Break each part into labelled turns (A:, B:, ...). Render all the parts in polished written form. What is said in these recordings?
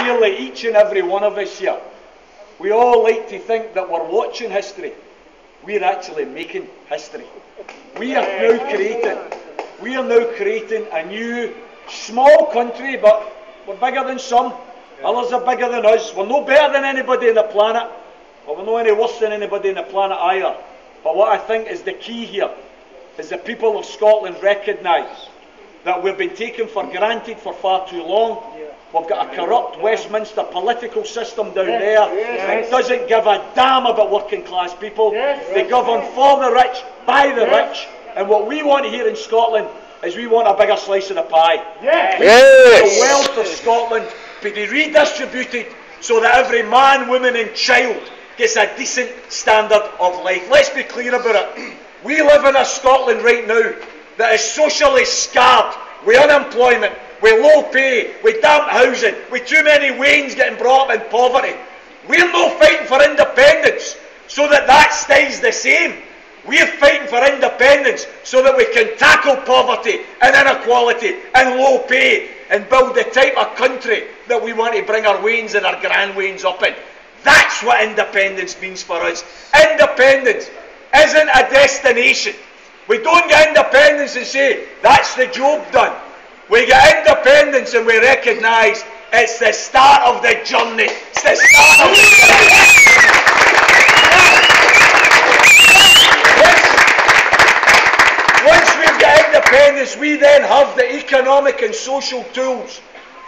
A: nearly each and every one of us here, we all like to think that we're watching history. We're actually making history. We are now creating a new, small country, but we're bigger than some. Others are bigger than us. We're no better than anybody on the planet, but we're no any worse than anybody on the planet either. But what I think is the key here is the people of Scotland recognise that we've been taken for granted for far too long. We've got a corrupt Westminster political system down there that doesn't give a damn about working class people. They govern for the rich, by the rich, and what we want here in Scotland is we want a bigger slice of the pie. The wealth of Scotland to be redistributed so that every man, woman and child gets a decent standard of life. Let's be clear about it. We live in a Scotland right now that is socially scarred, with unemployment, with low pay, with damp housing, with too many wains getting brought up in poverty. We're not fighting for independence so that that stays the same. We're fighting for independence so that we can tackle poverty and inequality and low pay and build the type of country that we want to bring our wains and our grand wains up in. That's what independence means for us. Independence isn't a destination. We don't get independence and say, that's the job done. We get independence and we recognise it's the start of the journey. It's the start of the journey. Once we get independence, we then have the economic and social tools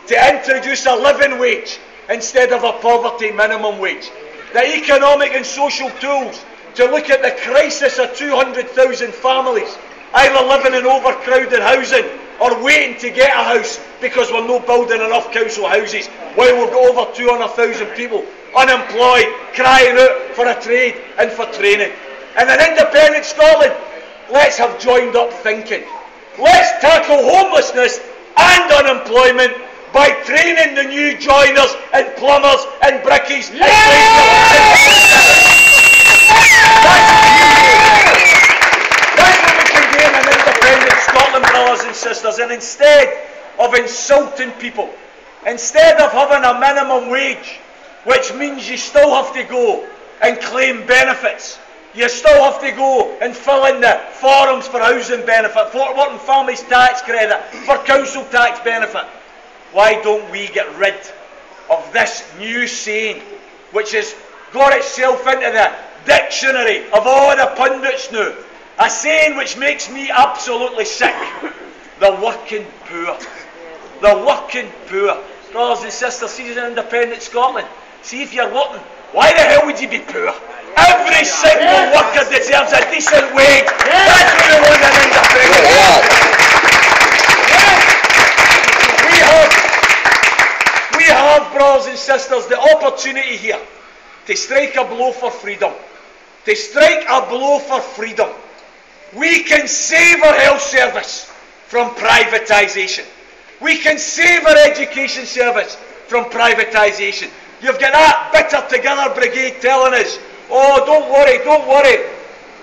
A: to introduce a living wage instead of a poverty minimum wage. The economic and social tools to look at the crisis of 200,000 families either living in overcrowded housing or waiting to get a house because we're not building enough council houses while we've got over 200,000 people unemployed, crying out for a trade and for training. And in independent Scotland, let's have joined up thinking. Let's tackle homelessness and unemployment by training the new joiners and plumbers and brickies. That's what we can do in an independent Scotland, brothers and sisters. And instead of insulting people, instead of having a minimum wage, which means you still have to go and claim benefits, you still have to go and fill in the forms for housing benefit, for working families tax credit, for council tax benefit. Why don't we get rid of this new saying, which has got itself into the dictionary of all the pundits now? A saying which makes me absolutely sick. The working poor. The working poor. Brothers and sisters, see in independent Scotland, see if you're working, why the hell would you be poor? Every single worker deserves a decent wage. That's what we want in independent Scotland. We have, brothers and sisters, the opportunity here to strike a blow for freedom. To strike a blow for freedom. We can save our health service from privatisation. We can save our education service from privatisation. You've got that Bitter Together Brigade telling us, oh, don't worry.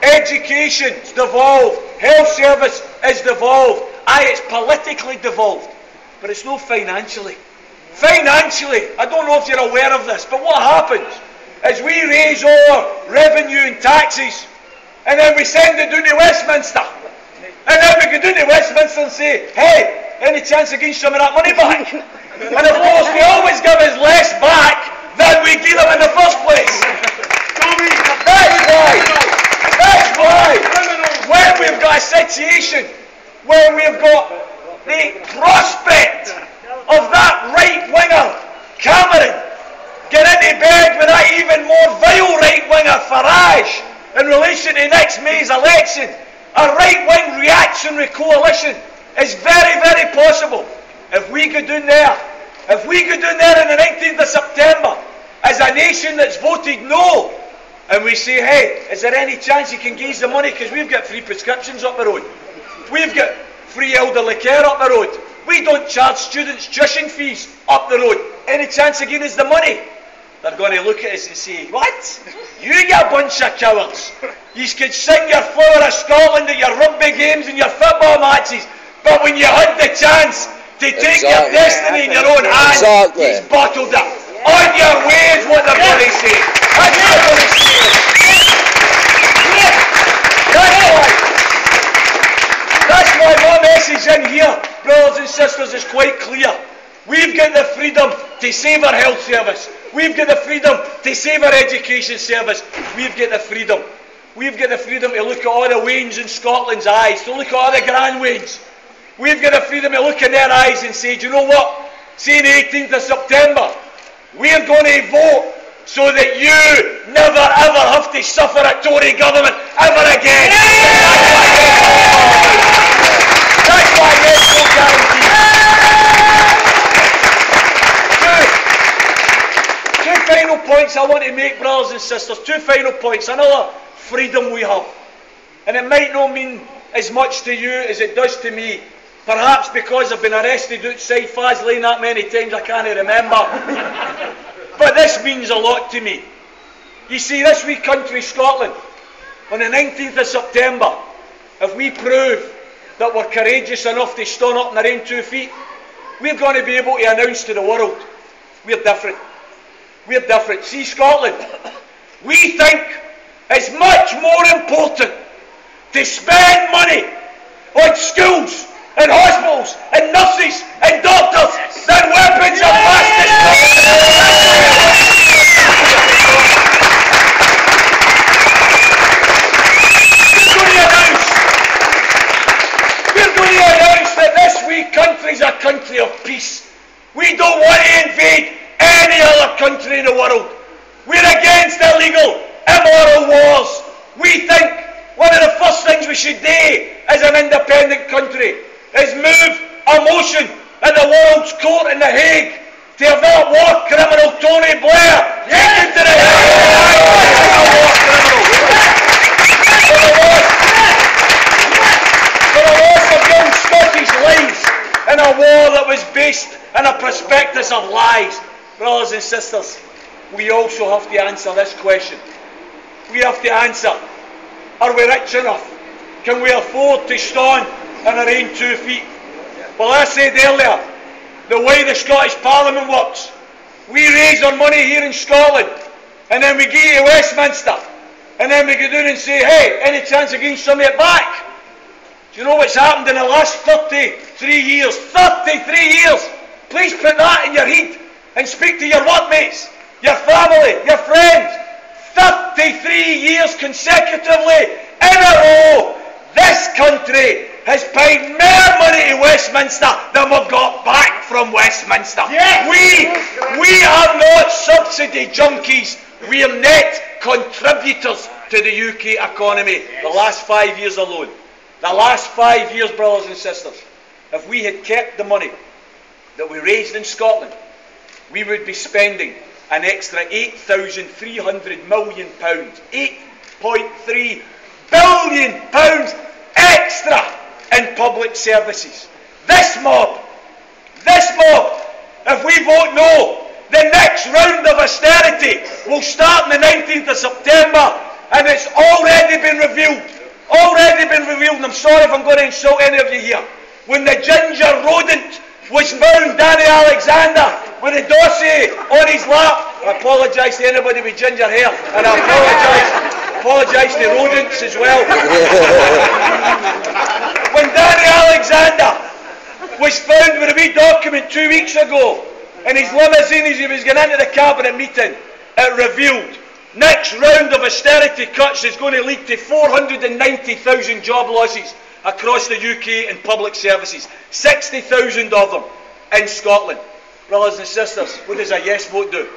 A: Education's devolved. Health service is devolved. Aye, it's politically devolved, but it's not financially. Financially, I don't know if you're aware of this, but what happens is we raise all our revenue and taxes, and then we send it down to Westminster. And then we go down to Westminster and say, hey, any chance of getting some of that money back? And of course, they always give us less back than we give them in the first place. That's why, when we've got a situation where we've got the prospect of that right-winger Cameron get into bed with that even more vile right-winger Farage in relation to next May's election, a right-wing reactionary coalition is very, very possible. If we go down there on the 19th of September as a nation that's voted no, and we say, hey, is there any chance you can give us the money because we've got free prescriptions up the road, we've got free elderly care up the road, we don't charge students tuition fees up the road, any chance of giving us the money? They're going to look at us and say, what? You a bunch of cowards. You could sing your Flower of Scotland at your rugby games and your football matches, but when you had the chance to take your destiny in your own hands, he's bottled it. On your way is what they're going to say. That's what they're going to say. That's why my message in here, brothers and sisters, is quite clear. We've got the freedom to save our health service. We've got the freedom to save our education service. We've got the freedom. We've got the freedom to look at all the Waynes in Scotland's eyes, to look at all the Grand Waynes. We've got the freedom to look in their eyes and say, do you know what? See, the 18th of September, we're going to vote so that you never ever have to suffer a Tory government ever again. That's why there's no guarantee. Two final points I want to make, brothers and sisters. Two final points. Another freedom we have. And it might not mean as much to you as it does to me. Perhaps because I've been arrested outside Faslane that many times I can't remember. But this means a lot to me. You see, this wee country, Scotland, on the 19th of September, if we prove that we're courageous enough to stand up on our own 2 feet, we're going to be able to announce to the world, we're different. We're different. See, Scotland, we think it's much more important to spend money on schools and hospitals and nurses and doctors than weapons of mass destruction. We're going to announce that this wee country is a country of peace. We don't want to invade any other country in the world. We're against illegal, immoral wars. We think one of the first things we should do as an independent country is move a motion in the World's Court in The Hague to have that war criminal Tony Blair taken to The Hague. For the loss of young Scottish lives in a war that was based on a prospectus of lies. Brothers and sisters, we also have to answer this question. We have to answer, are we rich enough? Can we afford to stand on our own 2 feet? Well, I said earlier, the way the Scottish Parliament works, we raise our money here in Scotland, and then we give it to Westminster, and then we go down and say, hey, any chance of getting some of it back? Do you know what's happened in the last 33 years? 33 years! Please put that in your head and speak to your workmates, your family, your friends. 33 years consecutively in a row, this country has paid more money to Westminster than we've got back from Westminster. Yes. We are not subsidy junkies. We are net contributors to the UK economy. Yes. The last 5 years alone. The last 5 years, brothers and sisters, if we had kept the money that we raised in Scotland, we would be spending an extra £8,300 million, £8.3 billion extra in public services. This mob, if we vote no, the next round of austerity will start on the 19th of September, and it's already been revealed. And I'm sorry if I'm going to insult any of you here. When the ginger rodent was found, Danny Alexander, with a dossier on his lap, I apologise to anybody with ginger hair, and I apologise to rodents as well. When Danny Alexander was found with a wee document 2 weeks ago in his limousine as he was going into the cabinet meeting, it revealed next round of austerity cuts is going to lead to 490,000 job losses across the UK in public services, 60,000 of them in Scotland. Brothers and sisters, what does a yes vote do?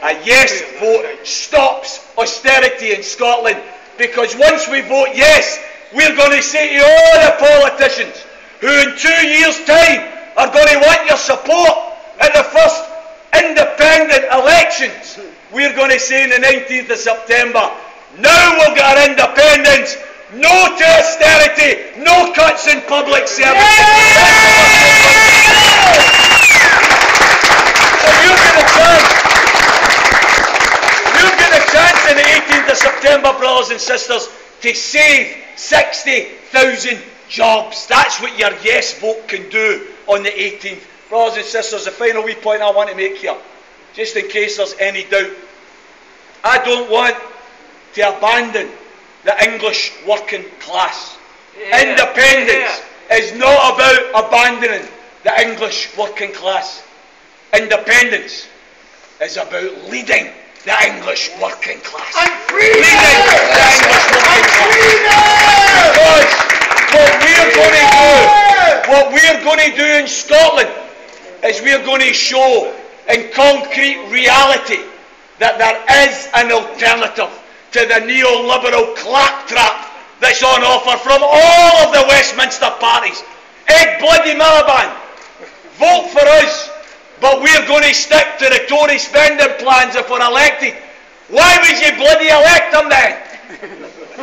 A: A yes vote stops austerity in Scotland, because once we vote yes, we're going to say to all the politicians who in 2 years' time are going to want your support at the first independent elections, we're going to say on the 19th of September, now we'll get our independence, no to austerity, no cuts in public services. So you'll get a chance on the 18th of September, brothers and sisters, to save 60,000 jobs. That's what your yes vote can do on the 18th. Brothers and sisters, the final wee point I want to make here, just in case there's any doubt. I don't want to abandon the English working class. Independence is not about abandoning the English working class. Independence is about leading the English working class.
B: And freedom!
A: Leading the English working class. Because what we're going to do in Scotland is we're going to show in concrete reality that there is an alternative to the neoliberal claptrap that's on offer from all of the Westminster parties. Egg bloody Miliband, vote for us, but we're going to stick to the Tory spending plans if we're elected. Why would you bloody elect them then?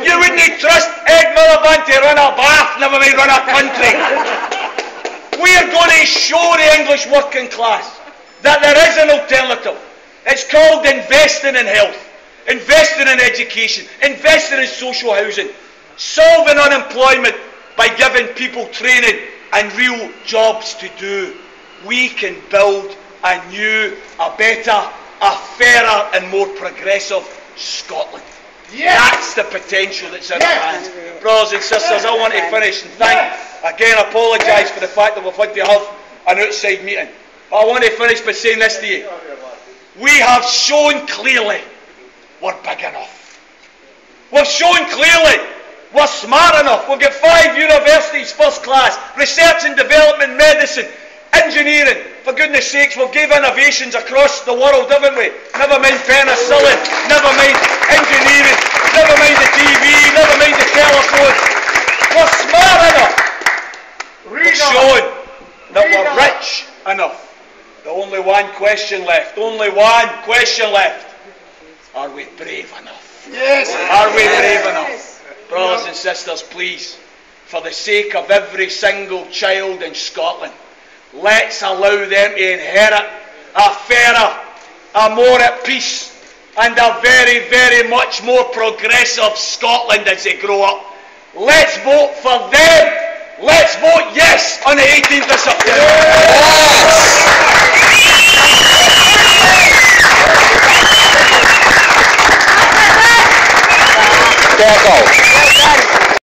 A: You wouldn't trust Ed Miliband to run a bath, never mind run a country. We're going to show the English working class that there is an alternative. It's called investing in health, investing in education, investing in social housing, solving unemployment by giving people training and real jobs to do. We can build a new, a better, a fairer and more progressive Scotland. Yes. That's the potential that's in our hands. Brothers and sisters, I want to finish and apologise for the fact that we've had to have an outside meeting. But I want to finish by saying this to you. We have shown clearly we're big enough. We've shown clearly we're smart enough. We've got 5 universities, first class, research and development, medicine, engineering. For goodness sakes, we've gave innovations across the world, haven't we? Never mind penicillin, never mind engineering, never mind the TV, never mind the telephone. We're smart enough. We've shown that we're rich enough. The only one question left, Are we brave enough?
B: Yes.
A: Are we brave enough? Brothers and sisters, please, for the sake of every single child in Scotland, let's allow them to inherit a fairer, a more at peace, and a very, very much more progressive Scotland as they grow up. Let's vote for them. Let's vote yes on the 18th of September.
C: Yes.